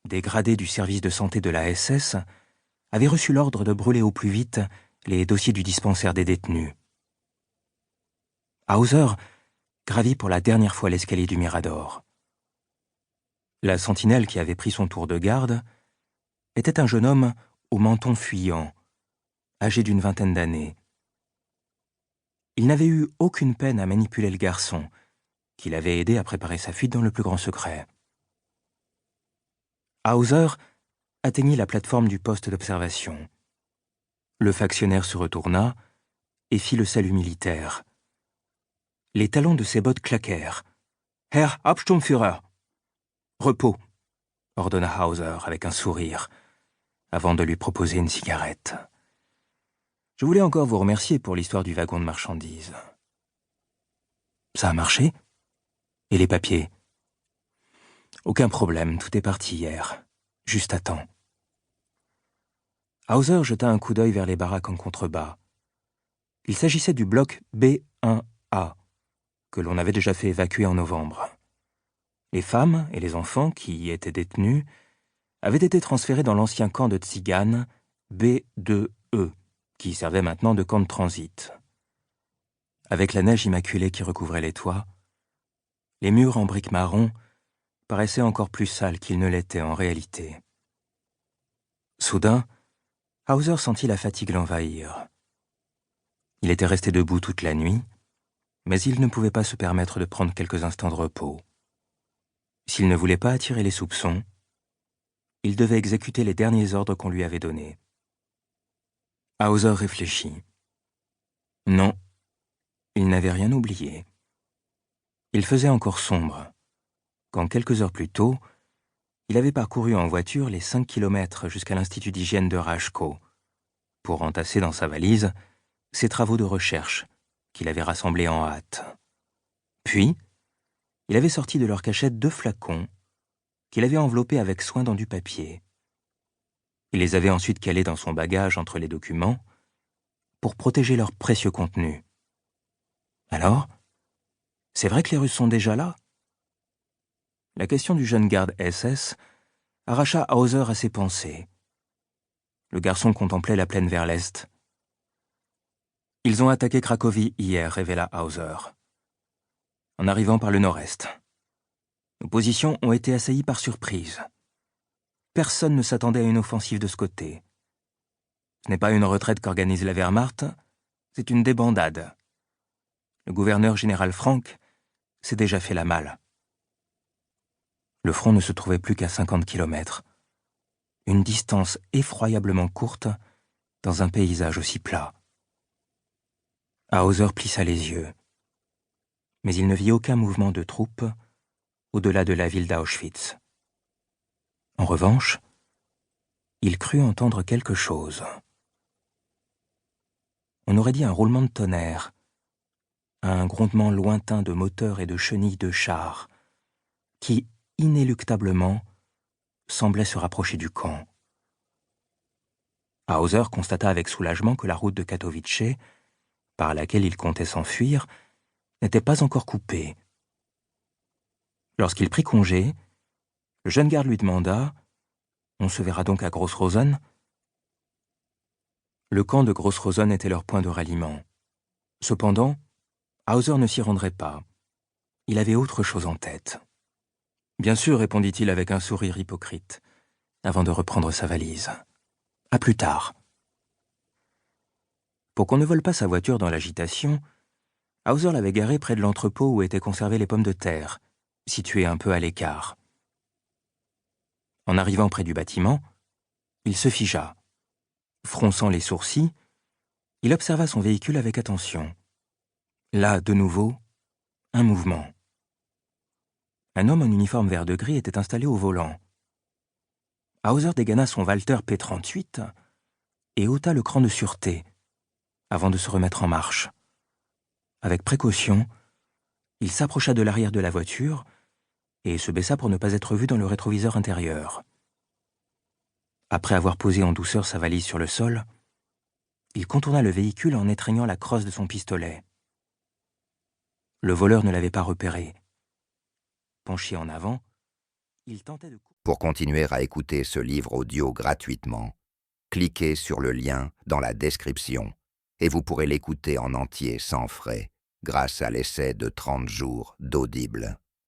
des gradés du service de santé de la SS, avait reçu l'ordre de brûler au plus vite les dossiers du dispensaire des détenus. Hauser gravit pour la dernière fois l'escalier du Mirador. La sentinelle qui avait pris son tour de garde était un jeune homme au menton fuyant, âgé d'une vingtaine d'années. Il n'avait eu aucune peine à manipuler le garçon, qui l'avait aidé à préparer sa fuite dans le plus grand secret. Hauser atteignit la plateforme du poste d'observation. Le factionnaire se retourna et fit le salut militaire. Les talons de ses bottes claquèrent. « Herr Hauptsturmführer !»« Repos !» ordonna Hauser avec un sourire, avant de lui proposer une cigarette. « Je voulais encore vous remercier pour l'histoire du wagon de marchandises. »« Ça a marché ? Et les papiers ? » ?»« Aucun problème, tout est parti hier. Juste à temps. » Hauser jeta un coup d'œil vers les baraques en contrebas. Il s'agissait du bloc B1A, que l'on avait déjà fait évacuer en novembre. Les femmes et les enfants qui y étaient détenus avaient été transférés dans l'ancien camp de Tziganes B2E, qui servait maintenant de camp de transit. Avec la neige immaculée qui recouvrait les toits, les murs en briques marron paraissaient encore plus sales qu'ils ne l'étaient en réalité. Soudain, Hauser sentit la fatigue l'envahir. Il était resté debout toute la nuit, mais il ne pouvait pas se permettre de prendre quelques instants de repos. S'il ne voulait pas attirer les soupçons, il devait exécuter les derniers ordres qu'on lui avait donnés. Hauser réfléchit. Non, il n'avait rien oublié. Il faisait encore sombre, quand quelques heures plus tôt, il avait parcouru en voiture les 5 kilomètres jusqu'à l'Institut d'hygiène de Rajko, pour entasser dans sa valise ses travaux de recherche qu'il avait rassemblés en hâte. Puis, il avait sorti de leur cachette 2 flacons qu'il avait enveloppés avec soin dans du papier. Il les avait ensuite calés dans son bagage entre les documents pour protéger leur précieux contenu. Alors, c'est vrai que les Russes sont déjà là ? La question du jeune garde SS arracha Hauser à ses pensées. Le garçon contemplait la plaine vers l'est. « Ils ont attaqué Cracovie hier », révéla Hauser, en arrivant par le nord-est. Nos positions ont été assaillies par surprise. Personne ne s'attendait à une offensive de ce côté. Ce n'est pas une retraite qu'organise la Wehrmacht, c'est une débandade. Le gouverneur général Frank s'est déjà fait la malle. Le front ne se trouvait plus qu'à 50 kilomètres. Une distance effroyablement courte dans un paysage aussi plat. Hauser plissa les yeux. Mais il ne vit aucun mouvement de troupes au-delà de la ville d'Auschwitz. En revanche, il crut entendre quelque chose. On aurait dit un roulement de tonnerre, un grondement lointain de moteurs et de chenilles de chars, qui, inéluctablement, semblait se rapprocher du camp. Hauser constata avec soulagement que la route de Katowice, par laquelle il comptait s'enfuir, n'était pas encore coupée. Lorsqu'il prit congé, le jeune garde lui demanda « On se verra donc à Gross-Rosen ?» Le camp de Gross-Rosen était leur point de ralliement. Cependant, Hauser ne s'y rendrait pas. Il avait autre chose en tête. « Bien sûr », répondit-il avec un sourire hypocrite, avant de reprendre sa valise. « À plus tard. » Pour qu'on ne vole pas sa voiture dans l'agitation, Hauser l'avait garée près de l'entrepôt où étaient conservées les pommes de terre, situé un peu à l'écart. En arrivant près du bâtiment, il se figea. Fronçant les sourcils, il observa son véhicule avec attention. Là, de nouveau, un mouvement. Un homme en uniforme vert de gris était installé au volant. Hauser dégana son Walter P38 et ôta le cran de sûreté, avant de se remettre en marche. Avec précaution, il s'approcha de l'arrière de la voiture et se baissa pour ne pas être vu dans le rétroviseur intérieur. Après avoir posé en douceur sa valise sur le sol, il contourna le véhicule en étreignant la crosse de son pistolet. Le voleur ne l'avait pas repéré. Penché en avant, il tentait de Pour continuer à écouter ce livre audio gratuitement, cliquez sur le lien dans la description et vous pourrez l'écouter en entier sans frais grâce à l'essai de 30 jours d'Audible.